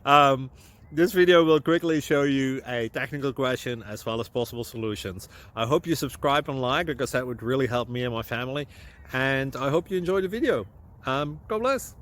um, this video will quickly show you a technical question as well as possible solutions. I hope you subscribe and like, because that would really help me and my family. And I hope you enjoy the video. God bless.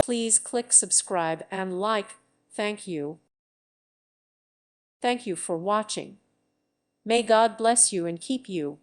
Please click subscribe and like. Thank you. Thank you for watching. May God bless you and keep you.